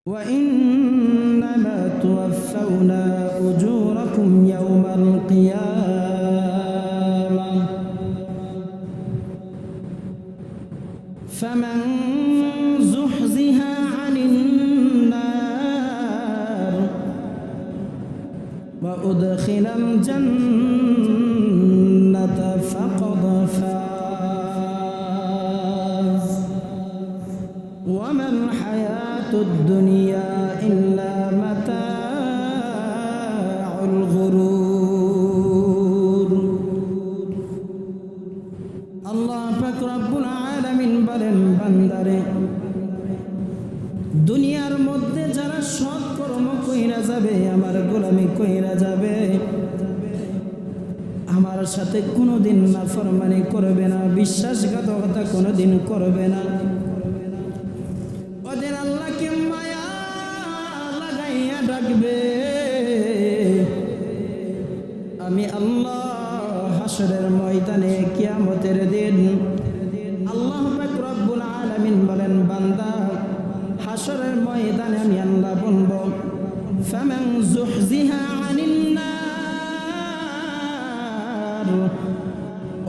وإنما توفون أجوركم يوم القيامة فمن زحزح عن النار وأدخل الجنة فقد فاز وما الحياة الدنيا إلا متاع الغرور আল্লাহ পাক রব্বুল আলামিন বলেন, বান্দারে দুনিয়ার মধ্যে যারা সৎ কর্ম কইরা যাবে, আমার গোলামি কইরা যাবে, আমার সাথে কোনোদিন নাফরমানি করবে না, বিশ্বাসঘাতকতা কোনোদিন করবে না, ওদের আল্লাহকে মায়া লাগাইয়া ডাকবে, আমি আল্লাহ হাসরের ময়দানে কিয়ামতের দিন আল্লাহ পাক রব্বুল আলামিন বলেন, বান্দা হাসরের ময়দানে আমি আল্লাহ বলবো, ফামান যুহজিহা আনিন নার,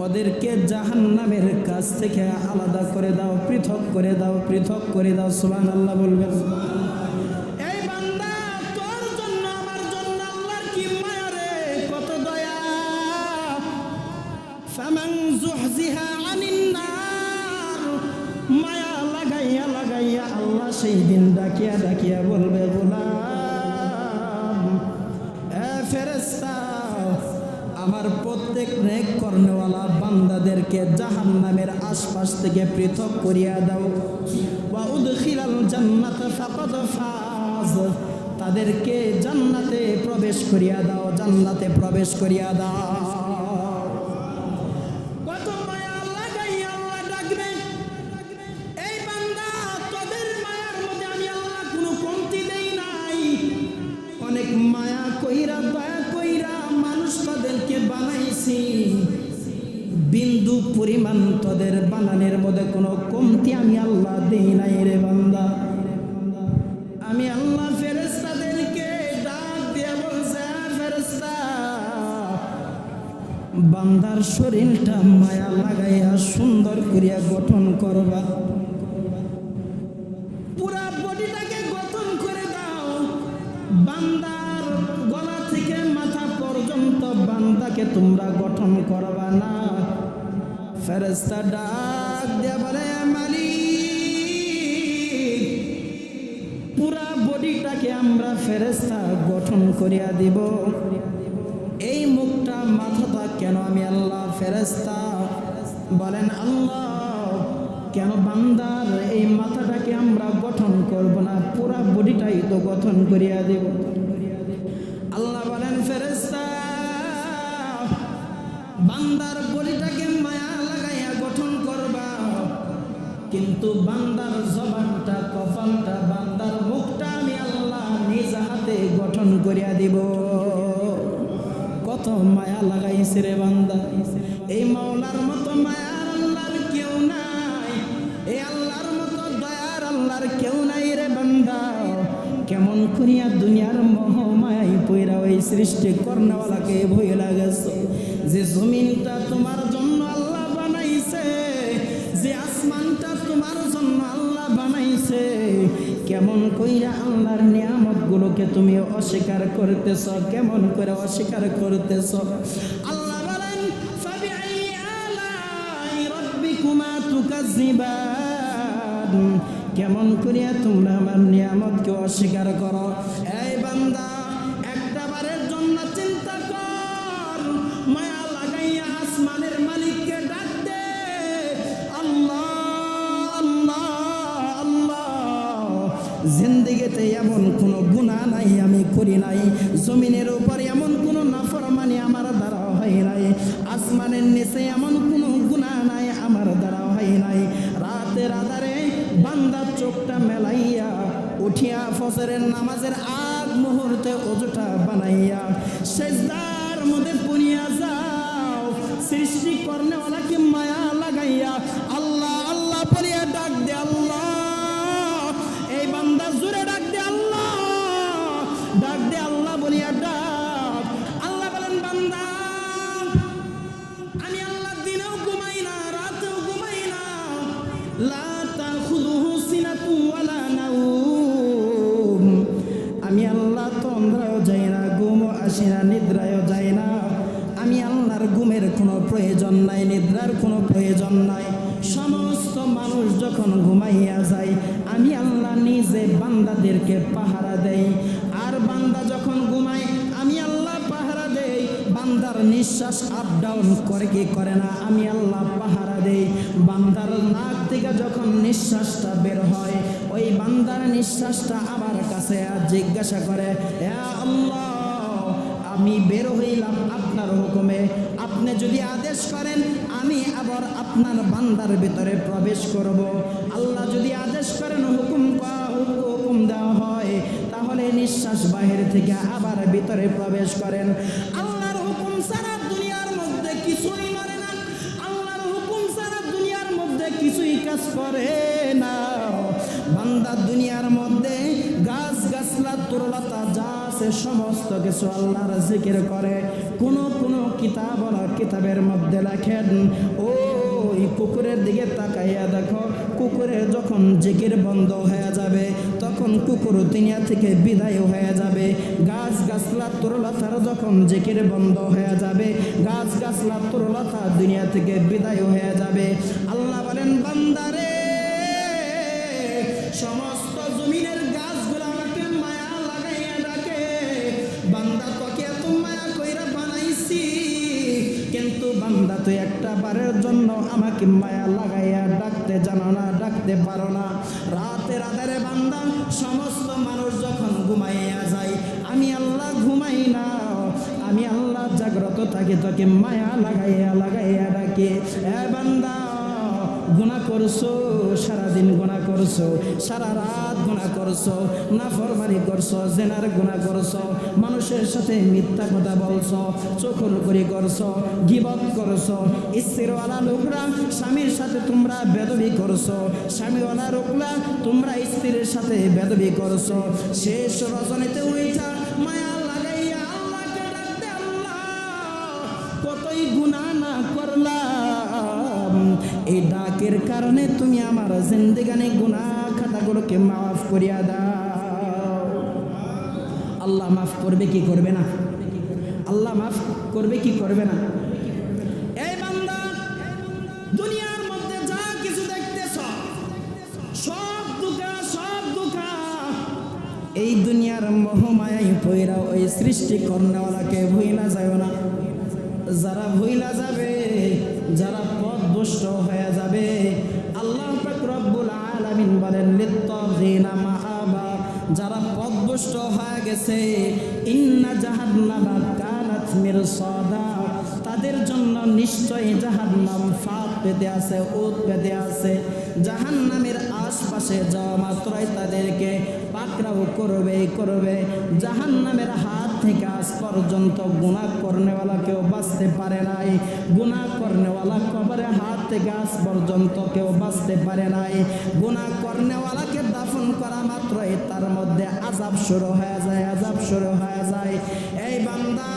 ওদেরকে জাহান্নামের কাছ থেকে আলাদা করে দাও, পৃথক করে দাও, পৃথক করে দাও। সুবহানাল্লাহ বলবেন। এই বান্দা, তোর জন্য আমার জন্য আল্লাহর কি মায়া রে, কত দয়া। ফামান যুহজিহা আনিন নার, মায়া লাগাইয়া লাগাইয়া আল্লাহ সেই দিন ডাকিয়া ডাকিয়া বলবে, গোলাম এ ফেরেশতা, আমার প্রত্যেক নেক কর্মওয়ালা বান্দাদেরকে জাহান্নামের আশপাশ থেকে পৃথক করিয়া দাও, ওয়া উদখিলাল জান্নাতা ফাকাদ ফাজ, তাদেরকে জান্নাতে প্রবেশ করিয়া দাও, জান্নাতে প্রবেশ করিয়া দাও। কত মায়া লাগাইয়া আল্লাহ ডাকবে, এই বান্দা তোদের মায়ার মধ্যে আমি আল্লাহ কোনো কমতি দেই নাই, অনেক মায়া কইরা দয়া কইরা মানুষ তাদেরকে বানাইছি, বিন্দু পরিমাণ তোদের বানানোর মধ্যে কোনো কমতি আমি আল্লাহ দেই নাই রে বান্দা। আমি আল্লাহ ফেরেশতাদেরকে ডাক দিয়ে বলছে, ফেরেশতা, বান্দার শরীরটা মায়া লাগাইয়া সুন্দর করিয়া গঠন করবা, পুরা বডিটাকে গঠন করে দাও, বান্দার গলা থেকে মাথা পর্যন্ত বান্দাকে তোমরা গঠন করবা না। ফেরেশতা ডাক দিয়ে বলে, মালিক, পুরা বডিটাকে আমরা ফেরেশতা গঠন করিয়া দিব, এই মুখটা মাথাটা কেন আমি আল্লাহ ফেরেশতা? বলেন, আল্লাহ কেন বান্দার এই মাথাটাকে আমরা গঠন করব না, পুরা বডিটাই তো গঠন করিয়া দেব। আল্লাহ বলেন, ফেরেশতা, বান্দার বডিটাকে মায়া লাগাইয়া গঠন করবা, কিন্তু বান্দার জবানটা, কপালটা, বান্দার মুখটা আমি আল্লাহ নিজ হাতে গঠন করিয়া দিব। কত মায়া লাগাইছে রে বান্দা, এই মাওলার মতো মায়ার আল্লাহর কেউ নাই, এই আল্লাহর মতো দয়ার আল্লাহর কেউ নাই রে বান্দা। কেমন করিয়া দুনিয়ার মোহ মায়ায় পইরা ওই সৃষ্টি কর্ণওয়ালাকে ভুইলা গেছো, যে জমিনটা তোমার জন্য আল্লাহ বানাইছে, যে আসমানটা তোমার জন্য আল্লাহ বানাইছে, কেমন কইরা আল্লাহর নিয়ামতগুলোকে তুমি অস্বীকার করতেছ, কেমন করে অস্বীকার করতেছ? আল্লাহ বলেন, ফাবিআই আলাই রাব্বিকুমা তুকাজ্জিবান, কেমন করিয়া তোমরা আমার নিয়ামতকে অস্বীকার করো? এই বান্দা, একটা বারের জন্য চিন্তা কর, মায়া লাগাইয়া আসমানের মালিককে ডাক দে, আল্লাহ আল্লাহ আল্লাহ। জিন্দেগিতে এমন কোনো গুনাহ নাই আমি করি নাই, জমিনের উপর এমন কোনো নাফরমানি আমার দ্বারা হয় নাই, আসমানের নিচে এমন কোনো গুনাহ নাই আমার দ্বারা হয় নাই। রাতের আধারে বান্দা চোখটা মেলাইয়া উঠিয়া ফজরের নামাজের আগ মুহূর্তে ওযুটা বানাইয়া সিজদার মধ্যে পড়িয়া যাও, সৃষ্টি কর্ণওয়ালাকে মায়া লাগাইয়া আল্লাহ আল্লাহ পড়িয়া ডাক দে, আল্লাহ, এই বান্দা জোরে ডাক দে, ঘুমের কোনো প্রয়োজন নাই, নিদ্রার কোনো প্রয়োজন নাই। সমস্ত মানুষ যখন ঘুমাইয়া যায়, আমি আল্লাহ নিজে বান্দাদেরকে পাহারা দেই। আর বান্দা যখন ঘুমায়, আমি আল্লাহ পাহারা দেই। বান্দার নিঃশ্বাস আপ ডাউন করে কি করে না, আমি আল্লাহ পাহারা দেই। বান্দার নাক থেকে যখন নিঃশ্বাসটা বের হয়, ওই বান্দার নিঃশ্বাসটা আমার কাছে জিজ্ঞাসা করে, হে আল্লাহ, আমি বের হইলাম আপনার হুকুমে, আপনি যদি আদেশ করেন আমি আবার আপনার বান্দার ভিতরে প্রবেশ করব। আল্লাহ যদি আদেশ করেন, হুকুম দেওয়া হয়, তাহলে নিঃশ্বাস বাহির থেকে আবার ভিতরে প্রবেশ করেন। আল্লাহর হুকুম ছাড়া দুনিয়ার মধ্যে কিছুই নড়ে না, আল্লাহর হুকুম ছাড়া দুনিয়ার মধ্যে কিছুই কাজ করে না। বান্দা দুনিয়ার মধ্যে গাছ গাছলা তরুলতা যা আছে সমস্ত কিছু আল্লাহর জিকির করে। কোন কিতাবের মধ্যে লেখেন, ওই কুকুরের দিকে তাকাইয়া দেখো, কুকুরের যখন জিকির বন্ধ হয়ে যাবে তখন কুকুর দুনিয়া থেকে বিদায় হয়ে যাবে। গাছ গাছলা তরুলতার যখন জিকির বন্ধ হয়ে যাবে, গাছ গাছলা তরুলতা দুনিয়া থেকে বিদায় হয়ে যাবে। আল্লাহ বলেন, বান্দারে, সমস্ত জমিনের গাছগুলো আমাকে মায়া লাগাইয়া ডাকে। বান্দা তোকে এত মায়া কইরা বানাইছি, কিন্তু বান্দা তুই একটা বারের জন্য আমাকে মায়া লাগাইয়া ডাকতে জানো না, ডাকতে পারো না। রাতের আধারে বান্দা, সমস্ত মানুষ যখন ঘুমাইয়া যায়, আমি আল্লাহ ঘুমাই না, আমি আল্লাহ জাগ্রত থাকি, তোকে মায়া লাগাইয়া ডাকে। এ বান্দা, গুনাহ করছো, সারাদিন গুনাহ করছো, সারা রাত গুনাহ করছো, নাফরমানি করছো, জেনার গুনাহ করছো, মানুষের সাথে মিথ্যা কথা বলছো, চকুলখড়ি করছো, গীবত করছো। স্ত্রীওয়ালা লোকরা স্বামীর সাথে তোমরা বেদবি করছো, স্বামীওয়ালা লোকরা তোমরা স্ত্রীর সাথে বেদবি করছো। শেষ রজনীতে উইঠা মায়া লাগাইয়া আল্লাহকে ডাকতে, আল্লাহ কতই গুনাহ না করলাম, এই ডাকের কারণে তুমি আমার জিন্দেগানি গুনাহ খাতাগুলোকে মাফ করিয়া দাও। আল্লাহ মাফ করবে কি করবে না? আল্লাহ মাফ করবে কি করবে না? এই বান্দা, দুনিয়ার মধ্যে যা কিছু দেখতেছ সব দুঃখা, এই দুনিয়ার মোহমায়ায় পয়রা ওই সৃষ্টি করনেওয়ালাকে ভুইলা যায় না। যারা ভুইলা যাবে, যারা পথভ্রষ্ট হয়ে যাবে, আল্লাহ পাক রব্বুল আলামিন বলেন, লিত্তাগিনা মাআবা, যারা পথভ্রষ্ট হয়ে গেছে, ইন্না জাহান্নামা কানাত মিরসাদা, তাদের জন্য নিশ্চয়ই জাহান্নাম ফাঁক পেতে আছে, ওত পেতে আছে। জাহান্নামের আশপাশে যাওয়া মাত্রই তাদেরকে পাকড়াও করবে। জাহান্নামের হাত থেকে আজ পর্যন্ত গুনাহ করনেওয়ালা কেউ বাঁচতে পারে নাই। গুনাহ করনেওয়ালা কবরের হাত থেকে আজ পর্যন্ত কেউ বাঁচতে পারে নাই। গুনাহ করনেওয়ালাকে দাফন করা মাত্রই তার মধ্যে আযাব শুরু হয়ে যায়। এই বান্দা,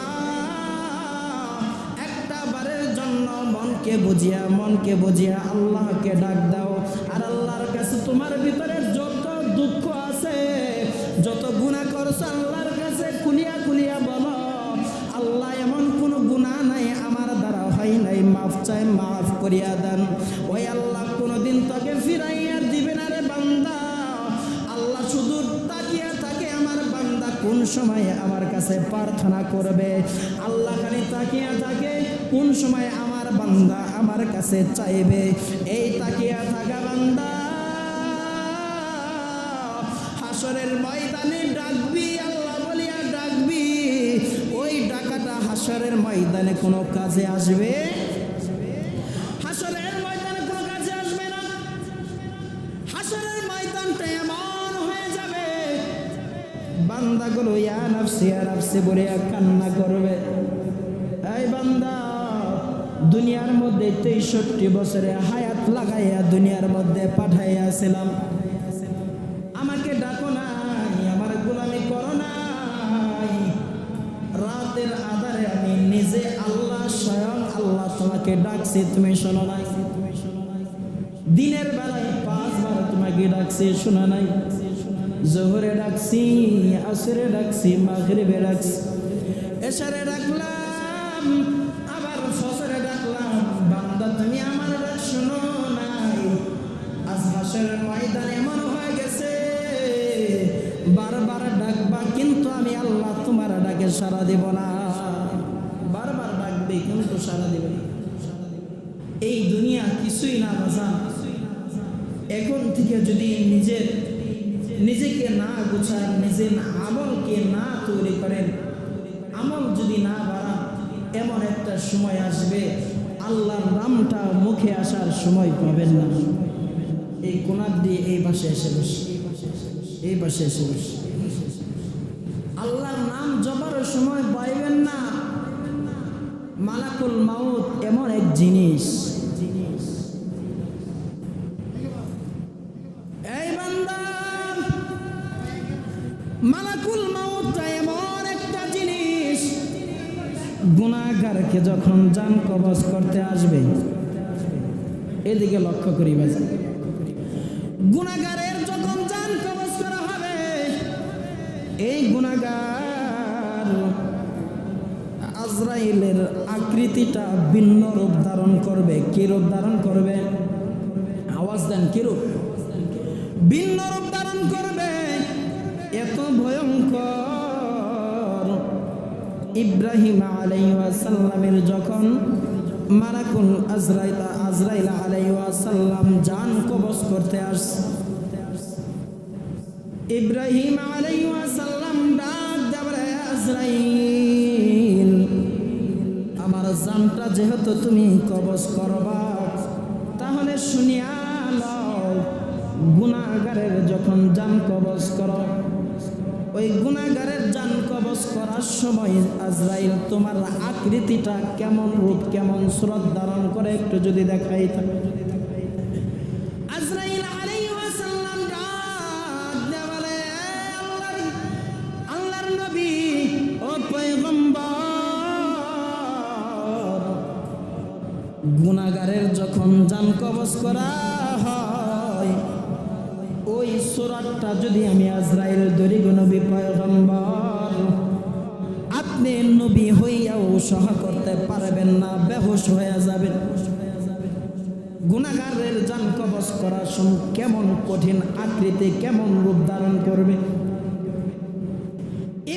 একটা বারের জন্য মনকে বুঝিয়া আল্লাহকে ডাক দাও। আর আল্লাহর কাছে তোমার ভিতরে যত দুঃখ আছে, যত গুনাহ করছো, আল্লাহর কাছে খুলিয়া বলো, আল্লাহ এমন কোনো গুনাহ নাই আমার দ্বারা হয় নাই, মাফ চাই, মাফ করিয়া দেন। ওই আল্লাহ কোনোদিন তোকে ফিরাইয়া দিবে না রে বান্দা। আল্লাহ শুধু তাকিয়া থাকে, আমার বান্দা কোন সময় আমার কাছে প্রার্থনা করবে। আল্লাহ খালি তাকিয়া থাকে, কোন সময় আমার বান্দা আমার কাছে চাইবে। এই তাকিয়া থাকা বান্দা হাসরের ময়দানে ডাকবি, আল্লাহ বলিয়া ডাকবি। ওই ডাকাটা হাসরের ময়দানে কোনো কাজে আসবে? হাসরের ময়দানে কোনো কাজে আসবে না। হাসরের ময়দানটা এমন হয়ে যাবে, বান্দাগুলো ইয়া নাফসি বলে কান্না করবে। এই বান্দা, দুনিয়ার মধ্যে 63 বছরে হায়াত লাগাইয়া দুনিয়ার মধ্যে পাঠাইয়াছিলাম, আমাকে ডাকো নাই, আমার গোলামি করো নাই। রাতের আধারে আমি নিজে আল্লাহ, স্বয়ং আল্লাহ তোমাকে ডাকছি, তুমি শোনো নাই। দিনের বেলায় 5 বার তোমাকে ডাকছি, শোনা নাই। জোহরে ডাকছি, আসরে ডাকছি, মাগরিবে ডাকছি, এশারে ডাকলাম, আবার হাসরের ময়দানে এমন হয়ে গেছে, বারবার ডাকবা কিন্তু আমি আল্লাহ তোমার ডাকে সাড়া দেব না। বারবার ডাকবে কিন্তু সাড়া দেবে না। এই দুনিয়া কিছুই না বাজান। এখন থেকে যদি নিজেকে না গোছান, নিজের আমলকে না তৈরি করেন, আমল যদি না বাড়ান, এমন একটা সময় আসবে আল্লাহর নামটা মুখে আসার সময় পাবেন না। এই কোনার দিয়ে এই পাশে এসে বসে, এই পাশে এসে বসে আল্লাহর নাম জপার সময় পাইবেন না। মালাকুল মাউত এমন এক জিনিস, এই বান্দা, মালাকুল মাউতটা এমন একটা জিনিস, গুনাহগারকে যখন জান কবজ করতে আসবে, এদিকে লক্ষ্য করি বাজা, গুনাহগারের যখন জান কবজ করা হবে, এই গুনাহগার আজরাইলের আকৃতিটা ভিন্ন রূপ ধারণ করবে। কি রূপ ধারণ করবে? আওয়াজ দেন, কি রূপ? ভিন্ন রূপ ধারণ করবে। এত ভয়ঙ্কর। ইব্রাহিম আলাইহিস সালামের যখন মালাকুল আজরাইল আলাইহিস সালাম জান কবজ করতে আসে, ইব্রাহিম আলাইহিস সালাম ডাক দেবে, আজরাইল, আমার জানটা যেহেতু তুমি কবজ করবা, তাহলে শুনিয়া লও, গুনাহগারের যখন জান কবজ করো, ওই গুনাহগারের জান কবজ করার সময় আজরাইল তোমার আকৃতিটা কেমন, রূপ কেমন, সুরত ধারণ করে একটু যদি দেখাই থাকে। আজরাইল আলাইহিস সালাম ডাক দেওয়ালে, আল্লাহর নবী ও পয়গম্বর, গুনাহগারের যখন জান কবজ করা হয়, ওই সূরাটা যদি আমি আজরাইল ধরি, নবী পয়গম্বর, আপনি নবী হইয়াও সহ করতে পারবেন না, বেহুশ হয়ে যাবেন। গুনাহগারের জান কবজ করার সময় কেমন কঠিন আকৃতি, কেমন রূপ ধারণ করবে।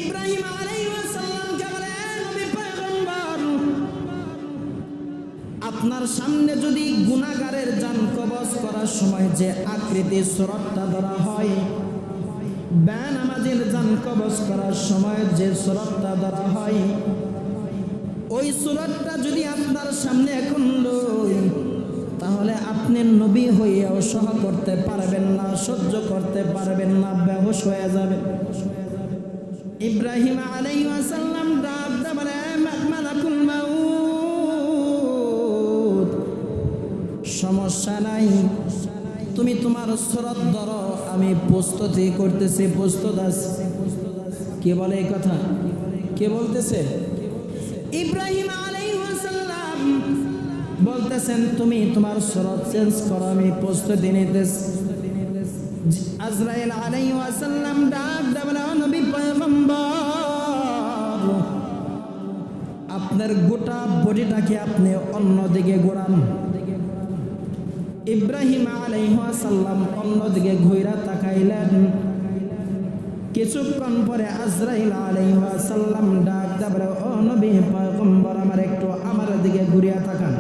ইব্রাহিম আলাইহিস সালামকে বলে, নবী পয়গম্বর, আপনার সামনে যদি গুনাহগারের জান কবজ করার সময় যে আকৃতি সুরতটা ধরা হয়, বেনামাজির জান কবজ করার সময় যে সুরতটা ধরা হয়, ওই সুরতটা যদি আপনার সামনে এখন লই, তাহলে আপনি নবী হইয়াও সহ করতে পারবেন না, সহ্য করতে পারবেন না, বেহুশ হয়ে যাবেন। ইব্রাহিম আলাইহিস সালাম ডাক দেয়া বলে, মালাকুল মাউত, সমস্যা নাই, তুমি তোমার সুরত ধরো, আমি প্রস্তুতি করতেছি, প্রস্তুত আছি। কে বলে এই কথা? কে বলতেছে? ইব্রাহিম আলাইহিস সালাম বলতেছেন, তুমি তোমার সুরত চেঞ্জ করো, আমি প্রস্তুতি নিতেছি। আজরাইল আলাইহিস সালাম ডাক দেয়া, নবী পয়গম্বর, আপনার গোটা বডিটাকে আপনি অন্যদিকে ঘোরান। ইব্রাহিম আলাইহিস সালাম অন্যদিকে ঘুরে তাকাইলেন। কিছুক্ষণ পরে আজরাইল আলাইহিস সালাম ডাক দেয়া, ও নবী পয়গম্বর, আমার দিকে ঘুরিয়া তাকান।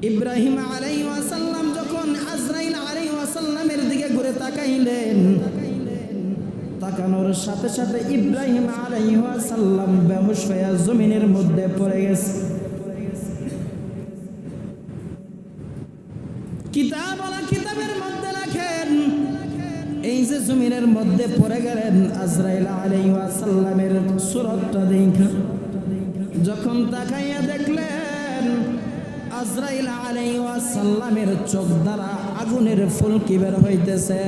ইব্রাহিম আলাইহিস সালাম যখন আজরাইল আলাইহিস সালামের দিকে ঘুরে তাকাইলেন, তাকানোর সাথে সাথে ইব্রাহিম আলাইহিস সালাম বেহুশ হয়ে জমিনের মধ্যে পড়ে গেছে। কিতাবের মধ্যে লেখেন, এই যে জমিনের মধ্যে পড়ে গেলেন, আজরাইল আলাইহিস সালামের সুরতটা দেখা যখন তাকাইয়া দেখলেন, আজরাইল আলাইহিস সালামের চোখ দ্বারা আগুনের ফুলকি বের হইতেছে,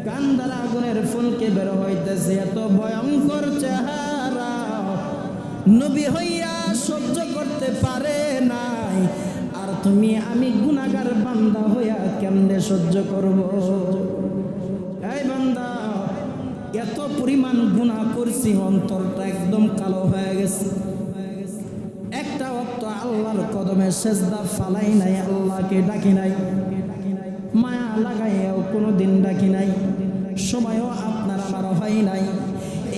কান দ্বারা আগুনের ফুলকি বের হইতেছে। এত ভয়ঙ্কর চেহারা নবী হইয়া সহ্য করতে পারে নাই, আর তুমি আমি গুনাহগার বান্দা হইয়া কেমনে সহ্য করব? এই বান্দা, এত পরিমাণ গুনাহ করছি, অন্তরটা একদম কালো হয়ে গেছে। একটা ওয়াক্ত আল্লাহর কদমে সেজদা ফালাই নাই, আল্লাহকে ডাকি নাই, মায়া লাগাইয়াও কোনো দিন ডাকি নাই, সময়ও আপনার আমার হয় নাই।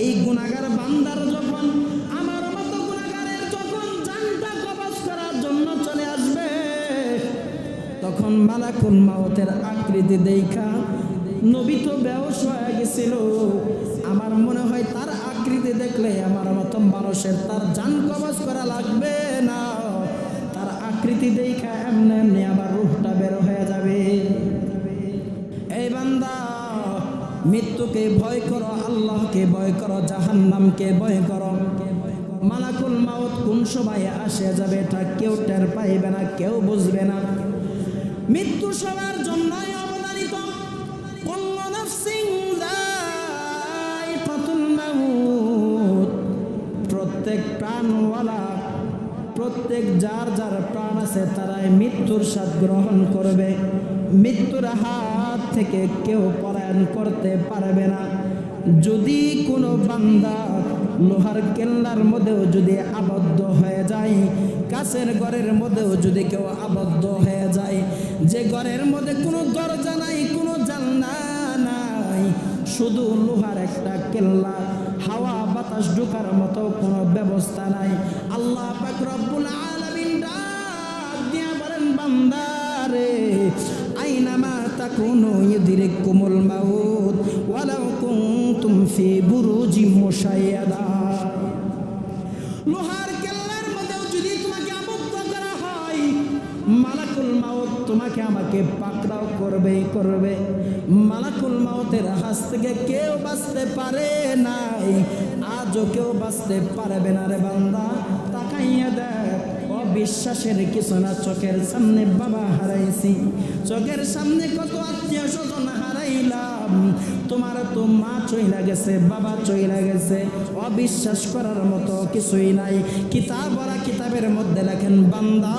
এই গুনাহগার বান্দার যখন আমার মতো গুনাহগারের যখন জানটা কবজ করার জন্য চলে আসবে, তখন মালাকুল মাউতের আকৃতি দেখা নবী তো বেহুশ হয়ে গেছিল। আমার মনে হয় তার আকৃতি দেখলে আমার মতো মানুষের তার জান কবজ করা লাগবে না, তার আকৃতি দেখা এমনি এমনি আবার রূহটা বের হয়ে যাবে। এই বান্দা, মৃত্যুকে ভয় করো, আল্লাহকে ভয় করো, জাহান্নামকে ভয় করো। মালাকুল মাউত কোন সময় আসে যাবে এটা কেউ টের পাইবে না, কেউ বুঝবে না। মৃত্যু সবার জন্যই অবধারিত। কুল্লু নাফসিন যায়িকাতুল মাউত, প্রত্যেক প্রাণওয়ালা, প্রত্যেক যার যার প্রাণ আছে তারাই মৃত্যুর স্বাদ গ্রহণ করবে। মৃত্যুর হাত থেকে কেউ পলায়ন করতে পারবে না। যদি কোনো বান্দা লোহার কেল্লার মধ্যেও যদি আবদ্ধ হয়ে যায়, কাছের ঘরের মধ্যেও যদি কেউ আবদ্ধ হয়ে যায়, যে ঘরের মধ্যে কোনো দরজা নাই, কোনো জানলা নাই, শুধু লোহার একটা কেল্লা, হাওয়া বাতাস ঢোকার মতো কোনো ব্যবস্থা নাই, আল্লাহ পাক রব্বুল আলামিন ডাক দিয়া বলেন, বান্দারে আইনামা তাকুনু ইউদরিকুমুল মাউত ওয়ালাউ কুনতুম ফি বুরুজিম মুশাইয়াদা। লোহার কেল্লার মধ্যেও যদি তোমাকে আবদ্ধ করা হয়, মালাকুল মাউত তোমাকে আমাকে পাকড়াও করবে। মালাকুল মাউতের হাত থেকে কেউ বাঁচতে পারে নাই, আজও কেউ বাঁচতে পারবে না। রে বান্দা, তাকাইয়া দেখ, অবিশ্বাসের কিছু না। চোখের সামনে বাবা হারাইছি, চোখের সামনে কত আত্মীয় স্বজন হারাইলাম। তোমার তো মা চইলা গেছে, বাবা চইলা গেছে, অবিশ্বাস করার মতো কিছুই নাই। কিতাবের মধ্যে লেখেন, বান্দা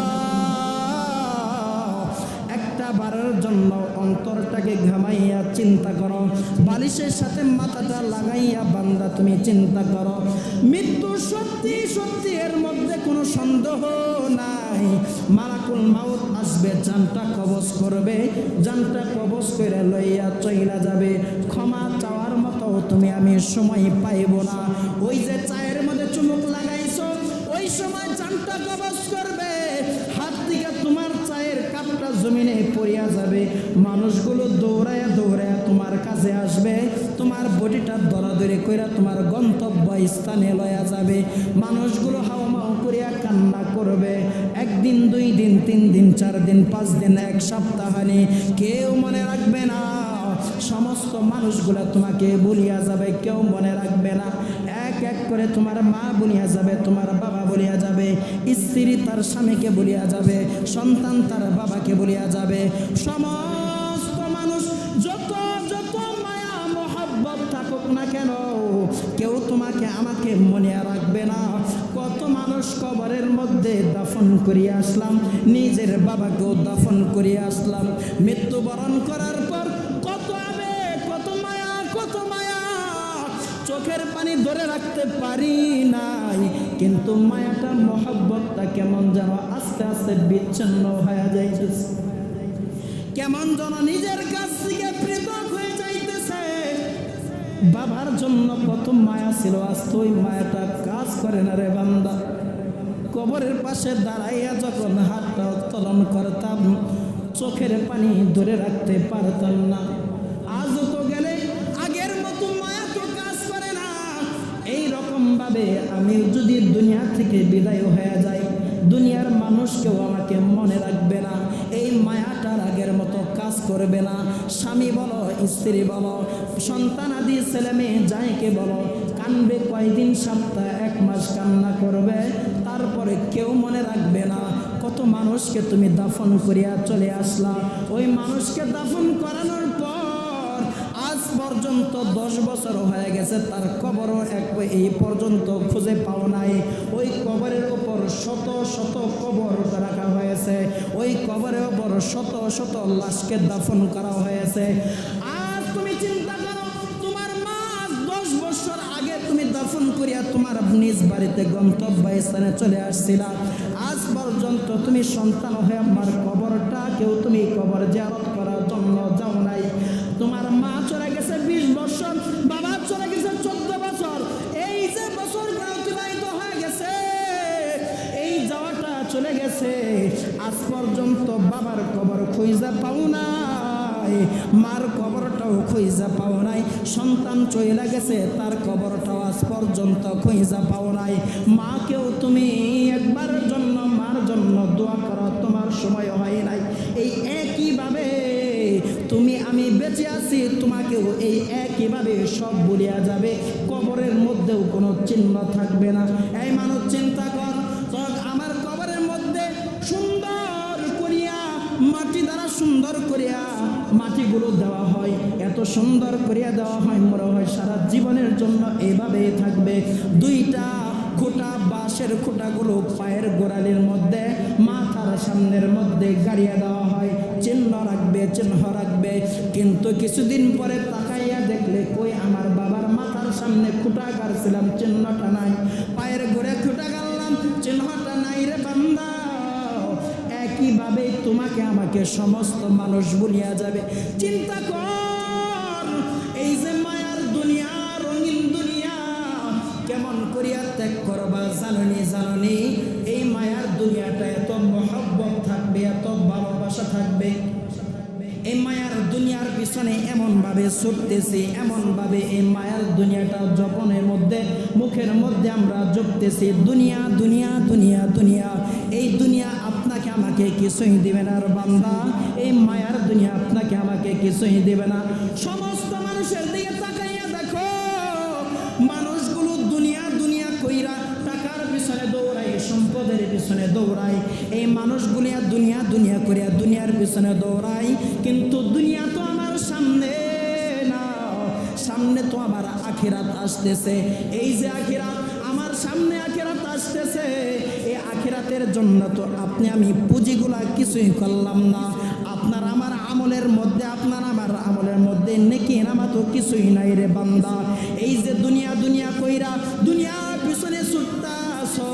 বারের জন্য অন্তরটাকে ঘামাইয়া চিন্তা করো, বালিশের সাথে মাথাটা লাগাইয়া বান্দা তুমি চিন্তা করো, মৃত্যু সত্যি সত্যি, এর মধ্যে কোনো সন্দেহ নাই। মালাকুল মাউত আসবে, জানটা কবজ করবে, জানটা কবজ করে লইয়া চইলা যাবে। ক্ষমা চাওয়ার মতো তুমি আমি সময় পাইব না। ওই যে চায়ের মধ্যে চুমুক লাগাইছো, ওই সময় জানটা কবজ করবে, হাত থেকে তোমার চায়ের কাপটা জমিনে পড়িয়া যাবে। মানুষগুলো দৌড়ায়া দৌড়ায়া তোমার কাছে আসবে, তোমার বডিটা দরাদরি কইরা তোমার গন্তব্য স্থানে লয়া যাবে। মানুষগুলো হাওমাও করিয়া কান্না করবে। একদিন, 2 দিন, 3 দিন, 4 দিন, 5 দিন, 1 সপ্তাহ, কেউ মনে রাখবে না। সমস্ত মানুষগুলো তোমাকে বলিয়া যাবে, কেউ মনে রাখবে না। এক এক করে তোমার মা বলিয়া যাবে, তোমার বাবা বলিয়া যাবে, স্ত্রী তার স্বামীকে বলিয়া যাবে, সন্তান তার বাবাকে বলিয়া যাবে। সমস্ত মানুষ যত যত মায়া মোহাব্বত থাকুক না কেন, কেউ তোমাকে আমাকে মনে রাখবে না। কত মানুষ কবরের মধ্যে দাফন করিয়া আসলাম, নিজের বাবাকেও দাফন করিয়া আসলাম। মৃত্যুবরণ করার পর কত আবেগ, কত মায়া, কত মায়া, চোখের পানি ধরে রাখতে পারি নাই। কিন্তু মায়াটা, মোহাব্বতটা কেমন যেন আস্তে আস্তে বিচ্ছিন্ন হয়ে যাইতেছে, কেমন যেন নিজের কাছ থেকে পৃথক হয়ে যাইতেছে। বাবার জন্য কত মায়া ছিল, আজ তো ওই মায়াটা কাজ করে না। রে বান্দা, কবরের পাশে দাঁড়াইয়া যখন হাতটা উত্তোলন করতাম, চোখের পানি ধরে রাখতে পারতাম না। আজও তো গেলে আগের মতো মায়া তো কাজ করে না। এই রকম ভাবে আমি যদি দুনিয়া থেকে বিদায় হয়ে যাই, দুনিয়ার মানুষ কেউ আমাকে মনে রাখবে না। এই মায়াটার আগের মতো কাজ করবে না। স্বামী বলো, স্ত্রী বলো, সন্তান আদি ছেলে মেয়ে যাইকে বলো, কানবে কয়দিন, সপ্তাহ, 1 মাস কান্না করবে, তারপরে কেউ মনে রাখবে না। কত মানুষকে তুমি দাফন করিয়া চলে আসলা, ওই মানুষকে দাফন করানোর পর আজ পর্যন্ত 10 বছর হয়ে গেছে, তার কবরও এই পর্যন্ত খুঁজে পাও নাই। ওই কবরের উপর শত শত কবর রাখা হয়েছে, ওই কবরের উপর শত শত লাশকে দাফন করা হয়েছে। আজ তুমি চিন্তা করো, তোমার মা 10 বছর আগে তুমি দাফন করিয়া তোমার নিজ বাড়িতে গন্তব্য স্থানে চলে আসছিলা, আজ পর্যন্ত পর্যন্ত তুমি সন্তান হয়ে আমার কবরটা কেউ তুমি কবর জিয়ারত করার জন্য যাও নাই। তোমার মা চলে গেছে 20 বছর, বাবা চলে গেছে 14 বছর। এই যে বছর অতিবাহিত হয়ে গেছে, এই যাওয়াটা চলে গেছে, আজ পর্যন্ত বাবার কবর খুঁজে পাও নাই, মার কবরটাও খুঁজে পাও নাই। সন্তান চলে গেছে, তার কবরটাও আজ পর্যন্ত খুঁজে পাও নাই। মাকেও তুমি একবারের জন্য মার জন্য দোয়া করা তোমার সময় হয় নাই। এই একইভাবে তুমি আমি বেঁচে আছি, তোমাকেও এই একইভাবে সব ভুলিয়া যাবে, কবরের মধ্যেও কোনো চিহ্ন থাকবে না। এই মানুষ চিন্তা কর, আমার কবরের মধ্যে সুন্দর করিয়া মাটি দ্বারা সুন্দর করিয়া মাটিগুলো দেওয়া হয়, এত সুন্দর করিয়া দেওয়া হয়, মনে হয় সারা জীবনের জন্য এইভাবেই থাকবে। দুইটা খুঁটা, বাঁশের খুঁটাগুলো পায়ের গোড়ালির মধ্যে মাথার সামনের মধ্যে গাড়িয়ে দেওয়া হয়, চিহ্ন রাখবে, চিহ্ন রাখবে। কিন্তু কিছুদিন পরে তাকাইয়া দেখলে কই আমার বাবার মাথার সামনে খুঁটা গাড়ছিলাম, চিহ্নটা নাই, পায়ের গোড়ে খুঁটা গাড়লাম, চিহ্নটা নাই রে বান্দা। একইভাবে তোমাকে আমাকে সমস্ত মানুষ ভুলিয়া যাবে। চিন্তা কর, এই যে মায়ার দুনিয়া, রঙিন দুনিয়া, কেমন করিয়া ত্যাগ করবা জাননি জাননি। এই মায়ার দুনিয়াটা এত মহব্বত থাকবে, এত ভালোবাসা থাকবে। এই মায়ার দুনিয়ার পিছনে এমনভাবে ছুটতেছি, এমনভাবে এই মায়ার দুনিয়াটা জপনের মধ্যে, মুখের মধ্যে আমরা জপতেছি, দুনিয়া দুনিয়া দুনিয়া দুনিয়া। এই দুনিয়া আপনাকে আমাকে কিছুই দিবে না রে বান্দা, এই মায়ার দুনিয়া আপনাকে আমাকে কিছুই দিবে না। সমস্ত মানুষের দিকে তাকাইয়া দেখো, মানুষগুলো দুনিয়া দুনিয়া কইরা টাকার পিছনে দৌড়ায়, সম্পদের পিছনে দৌড়ায়। এই মানুষগুলিয়া দুনিয়া দুনিয়া করিয়া দুনিয়ার পিছনে দৌড়ায়, কিন্তু দুনিয়া তো আমার সামনে না, সামনে তো আমার আখিরাত আসতেছে। এই যে আখিরাত, আমার সামনে আখিরাত আসতেছে, এই আখিরাতের জন্য তো আপনি আমি পুঁজিগুলা কিছুই করলাম না। আপনার আমার আমলের মধ্যে, আপনার আমার আমলের মধ্যে নেকি নামা তো কিছুই নাই রে বান্দা। এই যে দুনিয়া দুনিয়া কইরা দুনিয়ার পিছনে ছুটতাছো,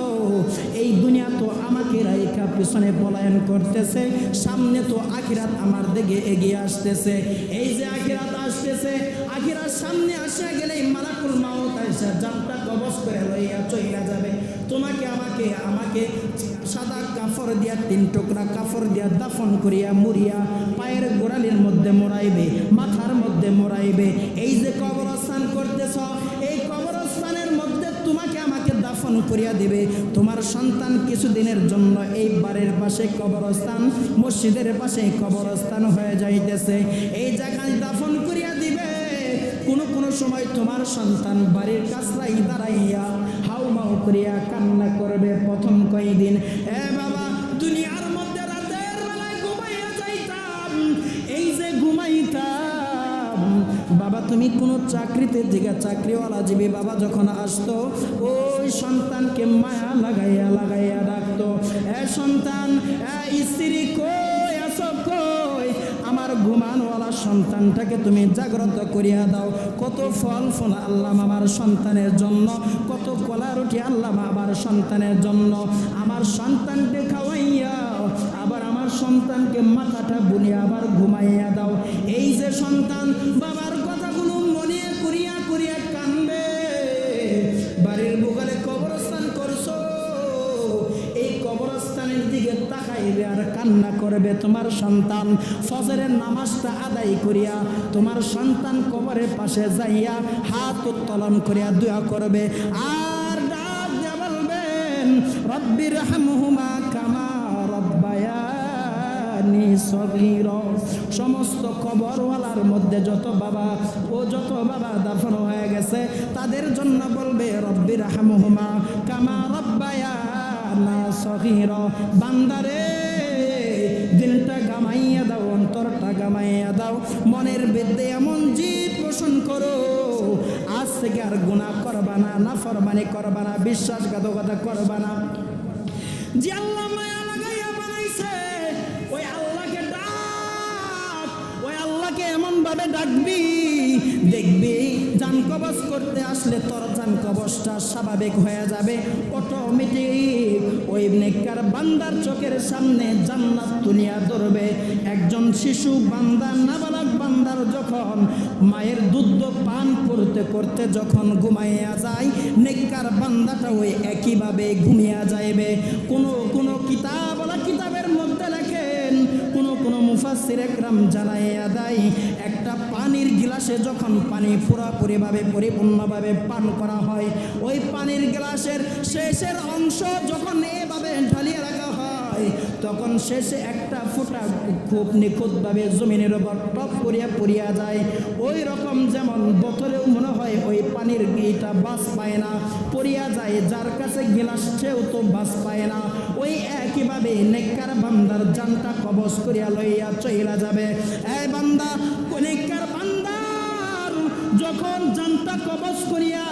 এই দুনিয়া তো আমাকে রাইখা পিছনে পলায়ন করতেছে, সামনে তো আখিরাত আমার দিকে এগিয়ে আসতেছে। এই যে আখিরাত আসতেছে, আখিরাত সামনে আসা গেলেই মালাকুল মাউত আইসা জানটা কবজ করে লইয়া চইলা যাবে। তোমাকে আমাকে সাদা কাপড় দিয়া, 3 টুকরা কাপড় দিয়া দাফন করিয়া মুড়িয়া পায়ের গোড়ালির মধ্যে মোড়াইবে, মাথার মধ্যে মোড়াইবে। এই যে কবরস্থান করতেছ, এই কবরস্থানের মধ্যে তোমাকে আমাকে দাফন করিয়া দিবে। তোমার সন্তান কিছুদিনের জন্য এই বাড়ির পাশে কবরস্থান, মসজিদের পাশে কবরস্থান হয়ে যাইতেছে, এই জায়গায় দাফন করিয়া দিবে। কোনো সময় তোমার সন্তান বাড়ির কাছরাই দাঁড়াইয়া হাউমাউ করিয়া কান্না করবে প্রথম কয়েকদিন। বাবা, দুনিয়ার মধ্যে রাতের বেলায় ঘুমাইয়া যাইতাম, এই যে ঘুমাইতাম, বাবা তুমি কোনো চাকরিতে দিকে চাকরিওয়ালা জীবী বাবা যখন আসতো, ওই সন্তানকে মায়া লাগাইয়া লাগাইয়া ডাকতো, সন্তান, স্ত্রী কই আছো কই, আমার ঘুমানওয়ালা সন্তানটাকে তুমি জাগ্রত করিয়া দাও। কত ফল ফল আল্লাহ আমার সন্তানের জন্য, কত কলা রুটি আল্লাহ আমার সন্তানের জন্য। আমার সন্তানকে খাওয়াইয়া আবার আমার সন্তানকে মাথাটা বুলিয়ে আবার ঘুমাইয়া দাও। এই যে সন্তান বাবার কথাগুলো মনে করিয়া করিয়া কান্দে, বাড়ির বুকালে কবরস্থান করছো, এই কবরস্থানের দিকে তাকাইবে আর কান্না করবে তোমার সন্তান। ফজরের নামাজটা আদায় করিয়া তোমার সন্তান কবরের পাশে যাইয়া হাত উত্তোলন করিয়া দোয়া করবে আর ডাক দিয়া বলবেন, রব্বির হামহুমা কামা রব্বায়ানি সগীরা। সমস্ত কবরওয়ালার মধ্যে যত বাবা দাফন হয়ে গেছে, তাদের জন্য বলবে রব্বির হামহুমা কামা রব্বায়ানা সগীরা। বান্দারে, দিলটা গামাইয়া দাও, অন্তরটা গামাইয়া দাও, মনের বিদ্যে এমন জিদ পোষণ করো, আজ থেকে আর গুনাহ করবা না, নাফরমানি করবা না, বিশ্বাসঘাতকতা করবা না। যে আল্লাহ মায়া লাগাইয়া বানাইছে, ওই আল্লাহকে ডাক, ওই আল্লাহকে এমন ভাবে ডাকবি, দেখবি জান কবজ কাজ করতে আসলে তোর জান কবজটা স্বাভাবিক হয়ে যাবে, অটোমেটিক ওই নেককার বান্দার চোখের সামনে জান্নাত তুলিয়া ধরবে। একজন শিশু বান্দা, নাবালক বান্দার যখন মায়ের দুধ পান করতে করতে যখন ঘুমাইয়া যায়, নেককার বান্দাটা ওই একইভাবে ঘুমিয়া যাইবে। কোনো কিতাবের মধ্যে লেখেন, কোন মুফাসসির একরাম জানাইয়া দেয়, একটা পানির গিলাসে যখন পানি পুরোপুরিভাবে পরিপূর্ণভাবে পান করা হয়, ওই পানির গ্লাসের শেষের অংশ যখন এভাবে ঢালিয়ে রাখা হয়, তখন শেষে একটা ফোঁটা খুব নিখুঁতভাবে জমিনের উপর টপ করিয়া পড়িয়া যায়। ওই রকম যেমন বোতলেও মনে হয় ওই পানির গিটা বাস পায় না, পড়িয়া যায়, যার কাছে গিলাস সেও তো বাস পায় না। ওই একইভাবে নেককার বান্দার জানটা কবজ করিয়া লইয়া চইলা যাবে। এই বান্দা, নেককার বান্দার যখন জানটা কবজ করিয়া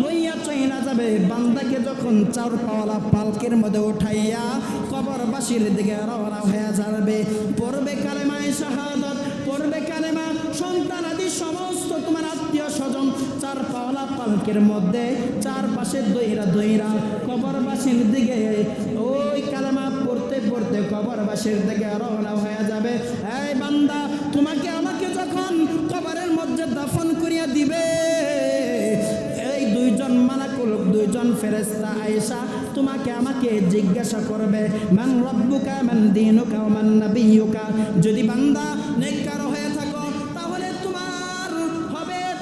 লইয়া চইলা যাবে, বান্দাকে যখন চার পাওয়ালা পালকের মধ্যে উঠাইয়া কবরবাসীর দিকে রওনা হয়ে যাবে, পড়বে কালেমায়ে শাহাদাত, পড়বে কালেমা, সন্তান আদি সমস্ত তোমার আত্মীয় স্বজন চার পাওয়ালা পালকের মধ্যে চারপাশে দইরা কবরবাসীর দিকে ওই কালেমা পড়তে পড়তে কবরবাসীর দিকে রওনা হয়ে যাবে। এই বান্দা, তোমাকে আমাকে যখন কবরের মধ্যে দাফন করিয়া দিবে, এই দুইজন মালাকুল, দুইজন ফেরেশতা আয়েশা তোমাকে আমাকে জিজ্ঞাসা করবে, মান রব্বুকা মান দীনুকা ওয়া মান নাবিয়্যুকা। যদি বান্দা নেককার হয়ে থাকো, তাহলে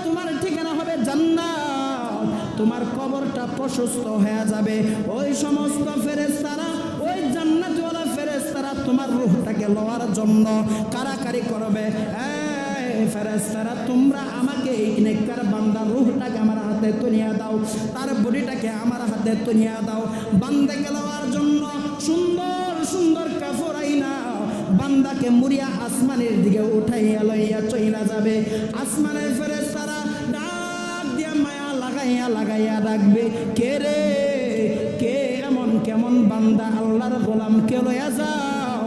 তোমার ঠিকানা হবে জান্নাত, তোমার কবরটা প্রশস্ত হয়ে যাবে। ওই সমস্ত ফেরেশতারা, ওই জান্নাতওয়ালা ফেরেশতারা তোমার রূহটাকে লওয়ার জন্য কারাকারি করবে। ফেরেশতারা, তোমরা আমাকে এই নেককার বান্দার রূহটাকে আমার হাতে তুলিয়া দাও, তার বডিটাকে আমার হাতে তুলিয়া দাও। বান্দাকে লওয়ার জন্য সুন্দর সুন্দর কাপড় আইনা বান্দাকে মুড়িয়া আসমানের দিকে উঠাইয়া লইয়া চইলা যাবে। আসমানের ফেরেশতারা ডাক দিয়া মায়া লাগাইয়া ডাকবে, কে রে, কে এমন কেমন বান্দা আল্লাহর গোলামকে লইয়া যাও,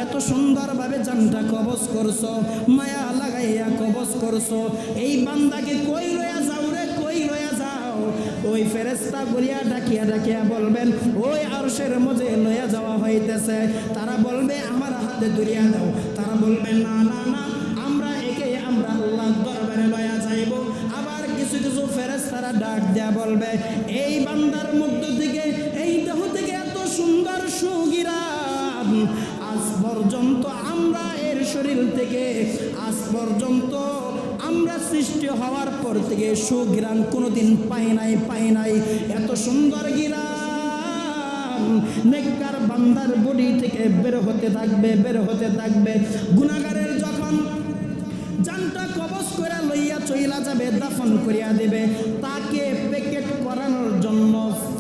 এত সুন্দরভাবে জানটা কবজ করছো, মায়া লাগাইয়া কবজ করছো, এই বান্দাকে কই লইয়া যাও রে, কই লইয়া যাও। ওই ফেরেশতা গুলিয়া ডাকিয়া বলবেন, ওই আরশের মধ্যে লইয়া যাওয়া হইতেছে। তারা বলবে, আমার হাতে ধরিয়া দাও। তারা বলবে, না না না, আমরা আল্লাহর দরবারে লইয়া যাইব। আবার কিছু ফেরেশতারা ডাক দেয়া বলবে, এই বান্দার মধ্য থেকে, এই দেহ থেকে এত সুন্দর সুগিরান আজ পর্যন্ত আমরা এর শরীর থেকে, আজ পর্যন্ত আমরা সৃষ্টি হওয়ার পর থেকে সুগিরান কোনোদিন পাই নাই। এত সুন্দর গিরান নেককার বান্দার বডি থেকে বের হতে থাকবে। গুনাহগারের যখন জানটা কবজ করে লইয়া চইলা যাবে, দাফন করিয়া দেবে, তাকে প্যাকেট করানোর জন্য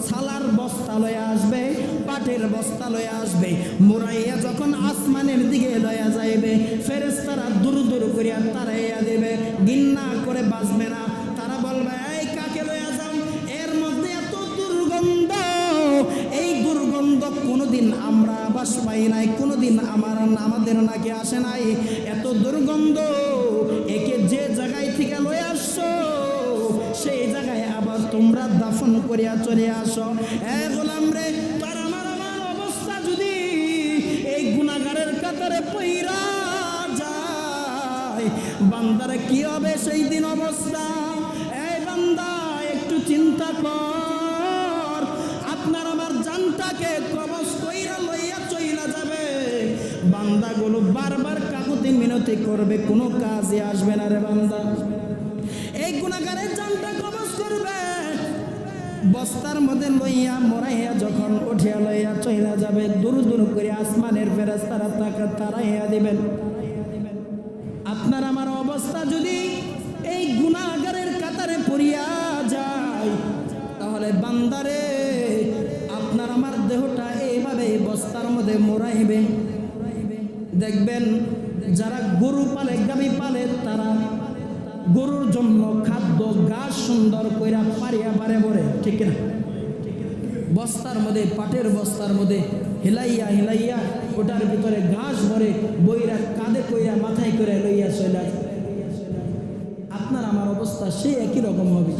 ছালার বস্তা লইয়া আসবে, পাটের বস্তা লইয়া আসবে, মুরাইয়া যখন আসমানের দিকে লইয়া যাইবে, ফেরেশতারা দূর করিয়া তাড়াইয়া দেবে, গিন্না করে বাঁচবে না। তারা বলবে, এই কাকে লইয়া যাও, এর মধ্যে এত দুর্গন্ধ, এই দুর্গন্ধ কোনোদিন আমরা বাস পাই নাই, কোনোদিন আমাদের নাকি আসে নাই, এত দুর্গন্ধ, একে যে জায়গায় থেকে লয়ে আসছো সেই জায়গায় আবার তোমরা দাফন করিয়া চলে আসো। গোলাম রে, তার আমার অবস্থা যদি এই গুনাহগারের কাতারে পইরা যায়, বান্দার কি হবে সেই দিন অবস্থা? এই বান্দা, একটু চিন্তা কর, আপনার আমার জানটাকে কবজ কইরা লইয়া চইলা যাবে, বান্দাগুলো বারবার কাকুতি মিনতি করবে, কোনো কাজে আসবে না রে বান্দা। এই গুনাহগারের জানটা কবজ করবে, বস্তার মধ্যে লইয়া মরাইয়া যখন উঠিয়া লইয়া চইলা যাবে, দূর করে আসমানের ফেরেশতারা তাকে তাড়াইয়া দিবেন। আপনার আমার অবস্থা যদি এই গুনাহগারের কাতারে পড়িয়া যায়, তাহলে বান্দারে, আপনার আমার দেহটা এইভাবে বস্তার মধ্যে মোড়াইবে। দেখবেন যারা গরু পালে, গাভী পালে, তারা গরুর জন্য খাদ্য ঘাস সুন্দর কইরা পারিয়া বারে বরে, ঠিক না? বস্তার মধ্যে, পাটের বস্তার মধ্যে হিলাইয়া ওটার ভিতরে ঘাস ভরে বইরা কাঁধে কইরা মাথায় করে লইয়া চলে। আপনার আমার অবস্থা সে একই রকম হবে।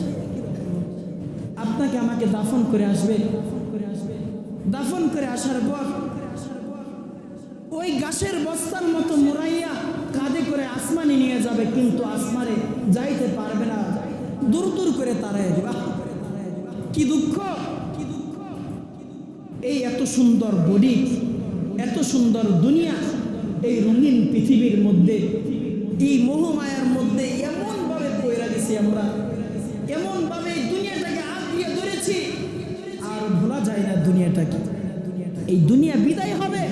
আপনাকে আমাকে দাফন করে আসবে, দাফন করে আসার পর ওই গাছের বস্তার মতো মুড়াইয়া কাঁধে করে আসমানে নিয়ে যাবে, কিন্তু আসমানে যাইতে পারবে না, দূর দূর করে তাড়াই দিবা। কি দুঃখ! এই এত সুন্দর বডি, এত সুন্দর দুনিয়া, এই রঙিন পৃথিবীর মধ্যে, এই মোহমায়ার মধ্যে এমনভাবে পয়রা গেছি আমরা, এমনভাবে এই দুনিয়াটাকে আঁকড়িয়ে ধরেছি, আর ভোলা যায় না দুনিয়াটাকে। এই দুনিয়া বিদায় হবে,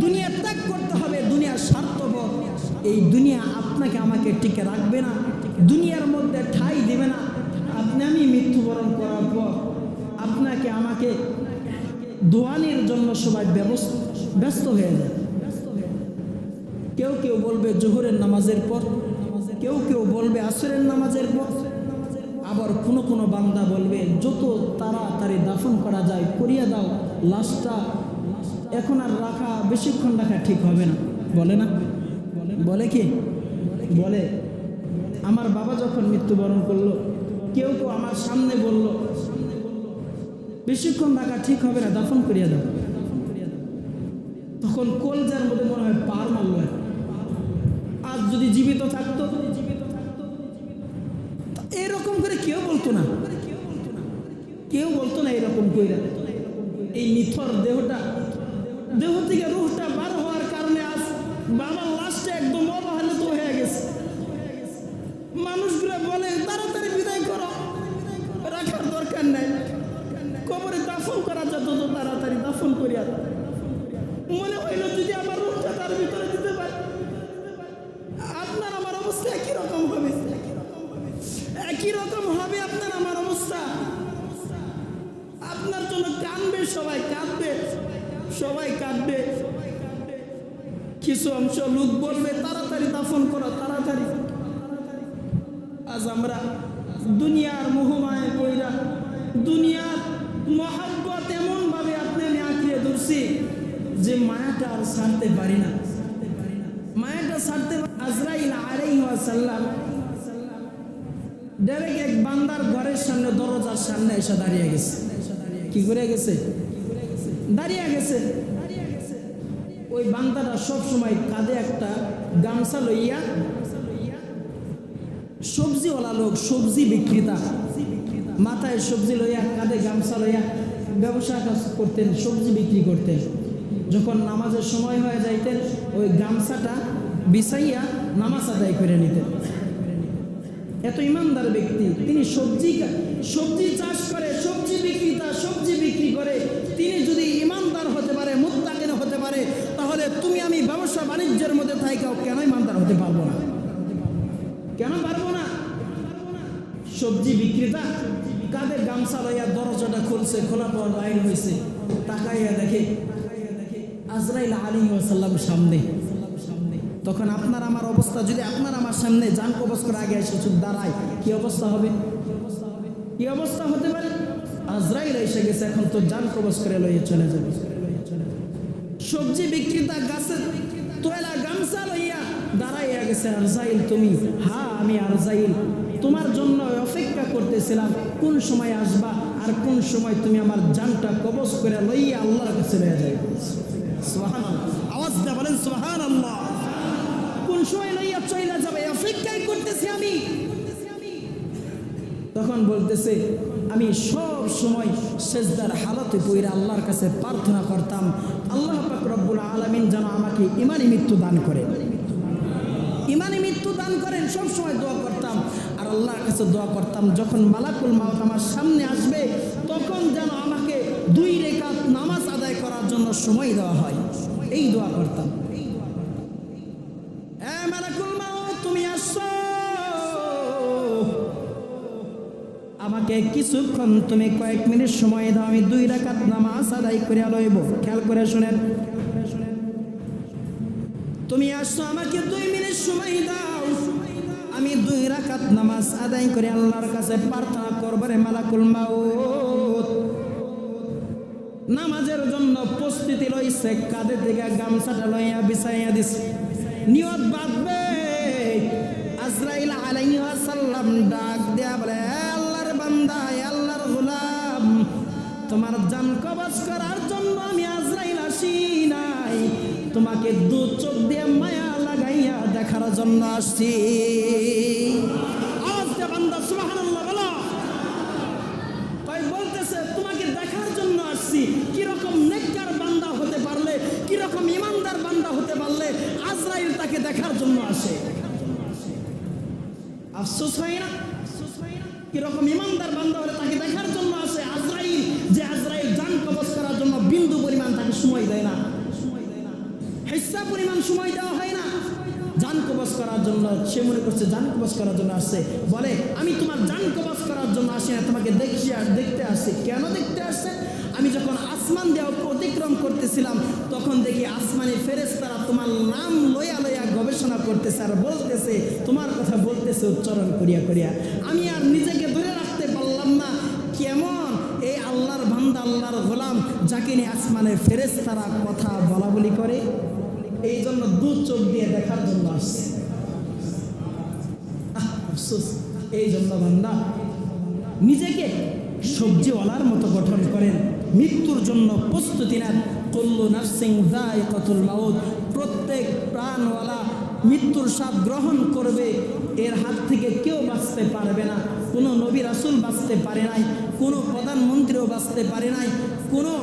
দুনিয়া ত্যাগ করতে হবে, দুনিয়ার স্বার্থপর। এই দুনিয়া আপনাকে আমাকে টিকে রাখবে না, দুনিয়ার মধ্যে ঠাঁই দেবে না। আপনি আমি মৃত্যুবরণ করার পর আপনাকে আমাকে দোয়ানের জন্য সবাই ব্যস্ত হয়ে যায়। কেউ কেউ বলবে জোহরের নামাজের পর, কেউ কেউ বলবে আসরের নামাজের পর, আবার কোনো কোনো বান্দা বলবে যত তাড়াতাড়ি দাফন করা যায় করিয়ে দাও, লাশটা এখন আর রাখা, বেশিক্ষণ রাখা ঠিক হবে না। বলে না? বলে কি? বলে। আমার বাবা যখন মৃত্যুবরণ করলো, কেউ কেউ আমার সামনে বলল বেশিক্ষণ রাখা ঠিক হবে না, দাফন করিয়ে দাও। তখন কলজার মধ্যে মনে হয় পার মারল। আজ যদি জীবিত থাকতো, এরকম করে কেউ বলতো না, কেউ বলতো না এরকম কইরা। এই নিথর দেহ থেকে রুহটা বার হওয়ার কারণে আজ বাবার লাশটা একদম অবহেলিত হয়ে গেছে। মানুষগুলো বলে তাড়াতাড়ি বিদায় করো, রাখার দরকার নাই, কবরে দাফন করা যেত তো তাড়াতাড়ি দাফন করিয়া। মনে হইল যদি আমার রুহটা তার ভিতরে দিতে পারে। আপনার আমার অবস্থা একই রকম হবে, একই রকম হবে আপনার আমার অবস্থা। আপনার জন্য কাঁদবে সবাই, কাঁদবে সবাই, কাঁদবে। কিছু অংশ লোক বলবে তাড়াতাড়ি দাফন করো, তাড়াতাড়ি। আজ আমরা দুনিয়ার মোহমায় পইরা, দুনিয়ার মহাব্বত এমন ভাবে আপনি আমি আঁকড়িয়ে ধরছি যে মায়াটা আর ছাড়তে পারি না, মায়াটা ছাড়তে। আজরাইল আলাইহিস সালাম ডাইরেক্ট এক বান্দার ঘরের সামনে, দরজার সামনে এসে দাঁড়িয়ে গেছে। কি করে গেছে? দাঁড়িয়ে গেছে। ওই বান্দাটা সব সময় কাঁধে একটা গামছা লইয়া, সবজিওয়ালা লোক, সবজি বিক্রেতা, মাথায় সবজি লইয়া, কাঁধে গামছা লইয়া ব্যবসা করতেন, সবজি বিক্রি করতেন। যখন নামাজের সময় হয়ে যাইতেন, ওই গামছাটা বিছাইয়া নামাজ আদায় করে নিতেন। এত ইমানদার ব্যক্তি তিনি। সবজি চাষ করে, সবজি বিক্রেতা, সবজি বিক্রি করে। তিনি যদি ইমানদার হতে পারে, মুত্তাকিন হতে পারে, তাহলে তুমি আমি ব্যবসা বাণিজ্যের মধ্যে থাইকাও কেন ইমানদার হতে পারবো না? কেন পারবো না? সবজি বিক্রেতা কাদের গামছা লইয়া দরজাটা খুলছে, খোলা পর বাইর হয়েছে, তাকাইয়া দেখে আজরাইল আলাইহিস সালাম সামনে। তখন আপনার আমার অবস্থা, যদি আপনার আমার সামনে জান কবজ করে আগে এসে চুপ দাঁড়ায়, কি অবস্থা হবে? কি অবস্থা হতে পারে? আজরাইল এসে গেছে, এখন তো জান কবজ করে লইয়া চলে যাবে। সবজি বিক্রেতা গাছের তোলা গামছা লইয়া দাঁড়াইয়া গেছে। আরজাইল তুমি? হ্যাঁ আমি আরজাইল, তোমার জন্য অপেক্ষা করতেছিলাম কোন সময় আসবা আর কোন সময় তুমি আমার জানটা কবজ করে লইয়া আল্লাহর কাছে লইয়া যাবে। সুবহানাল্লাহ, আওয়াজ দিয়ে বলেন সুবহানাল্লাহ। কোন সময় লইয়া চলে যাবে অপেক্ষাই করতেছি আমি। তখন বলতেছে আমি সব সময় সেজদার হালতে পইরা আল্লাহর কাছে প্রার্থনা করতাম, আল্লাহ পাক রব্বুল আলামিন যেন আমাকে ইমানি মৃত্যু দান করে, ইমানি মৃত্যু দান করেন। সব সময় দোয়া করতাম আর আল্লাহর কাছে দোয়া করতাম, যখন মালাকুল মাউত আমার সামনে আসবে তখন যেন আমাকে 2 রাকাত নামাজ আদায় করার জন্য সময় দেওয়া হয়, এই দোয়া করতাম। মালাকুল মাউত তুমি আসছো, আমাকে কিছুক্ষণ তুমি কয়েক মিনিট সময় দাও, আমি 2 রাকাত নামাজ আদায় করে লইব। খেয়াল করে শুনেন, তুমি আসছো, আমাকে 2 মিনিট সময় দাও, আমি 2 রাকাত নামাজ আদায় করে আল্লাহর কাছে প্রার্থনা করব। রে মালাকুল মাউত নামাজের জন্য প্রস্তুতি লইছে, কাঁধে থেকে গামছাটা লইয়া বিছাইয়া দিছে, নিয়ত বাঁধবে। আজরাইল আলাইহিস সালাম তোমার জান কবজ করার জন্য আমি আজরাইল আসি নাই, তোমাকে দু চোখ দিয়ে মায়া লাগাইয়া দেখার জন্য আসছি। আওয়াজ দিয়ে বান্দা সুবহানাল্লাহ বলো। তাই বলতেছে তোমাকে দেখার জন্য আসছি। কিরকম নেককার বান্দা হতে পারলে, কিরকম ইমানদার বান্দা হতে পারলে আজরাইল তাকে দেখার জন্য আসে। আফসোস হয় না? কিরকম ইমানদার বান্দা হলে তাকে দেখার জন্য আসে। আজরাইল, যে আজরাইল জান কবজ করার জন্য বিন্দু পরিমাণ তাকে সময় দেয় না, হিস্সা পরিমাণ সময় দেওয়া হয় না জান কবজ করার জন্য। সে মনে করছে জান কবজ করার জন্য আসছে। বলে আমি তোমার জান কবজ করার জন্য আসি না, তোমাকে দেখতে আসছি। কেন দেখতে আসছে? আমি যখন আসমান দিয়ে অতিক্রম করতেছিলাম তখন দেখি আসমানি ফেরেশতারা তোমার নাম লইয়া লইয়া গবেষণা করতেছে আর বলতেছে, তোমার কথা বলতেছে উচ্চারণ করিয়া করিয়া। আমি আর নিজেকে ধরে রাখতে পারলাম না, কেমন এই আল্লাহর বান্দা, আল্লাহর গোলাম, যাকে নিয়ে আসমানের ফেরেশতারা কথা বলা বলি করে। এই জন্য দু চোখ দিয়ে দেখার জন্য আসছে। আফসোস, এই জন্য বান্দা নিজেকে সবজিওয়ালার মতো গঠন করেন, মৃত্যুর জন্য প্রস্তুতি নেন। কুল্লু নাফসিন যায়িকাতুল মাউত, প্রত্যেক প্রাণওয়ালা মৃত্যুর স্বাদ গ্রহণ করবে। এর হাত থেকে কেউ বাঁচতে পারবে না। কোনো নবী রাসূল বাঁচতে পারে নাই, কোনো প্রধানমন্ত্রীও বাঁচতে পারে নাই, কোনো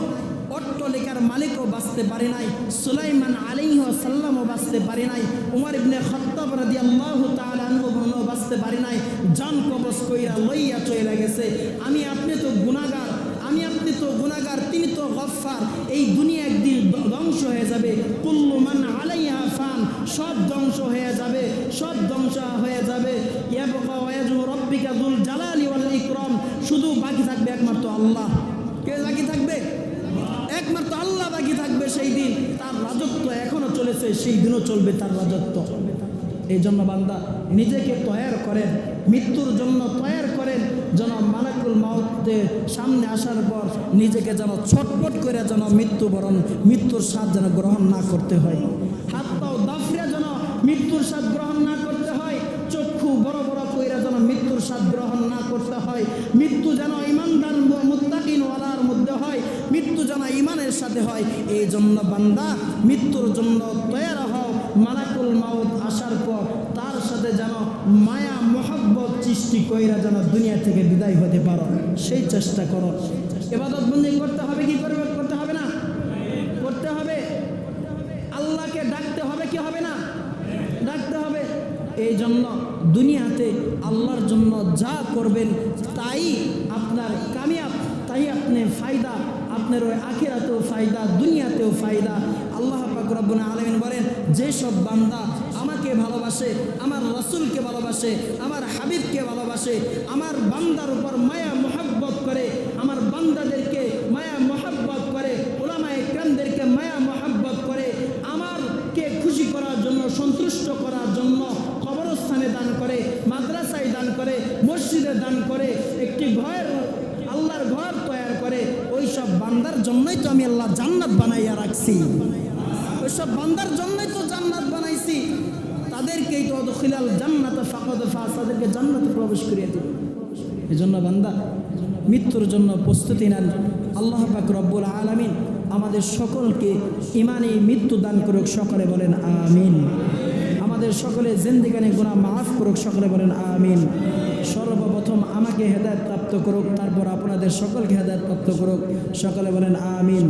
অট্টলিকার মালিকও বাঁচতে পারে নাই, সুলাইমান আলাইহিস সালামও বাঁচতে পারে নাই, উমর ইবনে খাত্তাব রাদিয়াল্লাহু তাআলা আনহু বাঁচতে পারে নাই। জান কবজ কইরা লইয়া চলে গেছে। আমি আপনি তো গুনাহগার, আমি আপনি তো গুনাহগার, তিনি তো গফফার। এই দুনিয়া একদিন ধ্বংস হয়ে যাবে। কুল্লু মান আলাইহা ফান, সব ধ্বংস হয়ে যাবে, সব ধ্বংস হয়ে যাবে। ইয়াবকা ওয়াজহু রাব্বিকা যুল জালালি ওয়াল ইকরাম, শুধু বাকি থাকবে একমাত্র আল্লাহ। কে বাকি থাকবে? একমাত্র আল্লাহ বাকি থাকবে। সেই দিন তার রাজত্ব এখনো চলেছে, সেই দিনও চলবে তার রাজত্ব। এই জন্য বান্দা নিজেকে তৈয়ার করেন, মৃত্যুর জন্য তৈয়ার করেন, যেন মালাকুল মাউতের সামনে আসার পর নিজেকে যেন ছটফট করে যেন মৃত্যুর স্বাদ যেন গ্রহণ না করতে হয়। হাত পাও দাফরে যেন মৃত্যুর স্বাদ গ্রহণ না করতে হয়। চক্ষু বড় বড় কইরা যেন মৃত্যুর স্বাদ গ্রহণ না করতে হয়। মৃত্যু যেন ইমানদার মুত্তাকিন ওয়ালার মধ্যে হয়, মৃত্যু যেন ইমানের সাথে হয়। এই জন্য বান্দা মৃত্যুর জন্য তৈয়ার হও। মালাকুল মাউত আসার পর তার সাথে যেন মায়া মহব্বত সৃষ্টি কইরা যেন দুনিয়া থেকে বিদায় হতে পারো, সেই চেষ্টা করো। ইবাদত বন্দেগী করতে হবে, কি করবে? করতে হবে না? করতে হবে। আল্লাহকে ডাকতে হবে, কি হবে না? ডাকতে হবে। এই জন্য দুনিয়াতে আল্লাহর জন্য যা করবেন তাই আপনার কামিয়াব, তাই আপনি ফায়দা, আপনার ওই আখিরাতেও ফায়দা, দুনিয়াতেও ফায়দা। আল্লাহ পাক রব্বুল আলামিন বলেন, যেসব বান্দা আমাকে ভালোবাসে, আমার রাসূলকে ভালোবাসে, আমার হাবিবকে ভালোবাসে, আমার বান্দার উপর মায়া মহব্বত করে, আমার বান্দাদেরকে মায়া মহব্বত করে, উলামায়ে কেরামদেরকে মায়া মহব্বত করে, আমারকে খুশি করার জন্য, সন্তুষ্ট করার জন্য কবরস্থানে দান করে, মাদ্রাসায় দান করে, মসজিদে দান করে, একটি ঘর, আল্লাহর ঘর তৈয়ার করে, ওই সব বান্দার জন্যই তো আমি আল্লাহ জান্নাত বানাইয়া রাখছি। ওই সব বান্দার জন্যই তো জান্নাত বানাইছি। তাদেরকেই তো উদখিলাল জান্নাত ফাকাদ ফাজ, তাদেরকে জান্নাতে প্রবেশ করিয়ে দিব। এই জন্য বান্দা মৃত্যুর জন্য প্রস্তুতি নেন। আল্লাহ পাক রব্বুল আলামিন আমাদের সকলকে ঈমানে মৃত্যু দান করুক, সকলে বলেন আমিন। আমাদের সকলে জিন্দেগানি গুনাহ মাফ করুক, সকলে বলেন আমিন। সর্বপ্রথম আমাকে হেদায়েত প্রাপ্ত করুক, তারপর আপনাদের সকলকে হেদায়েত প্রাপ্ত করুক, সকলে বলেন আমিন।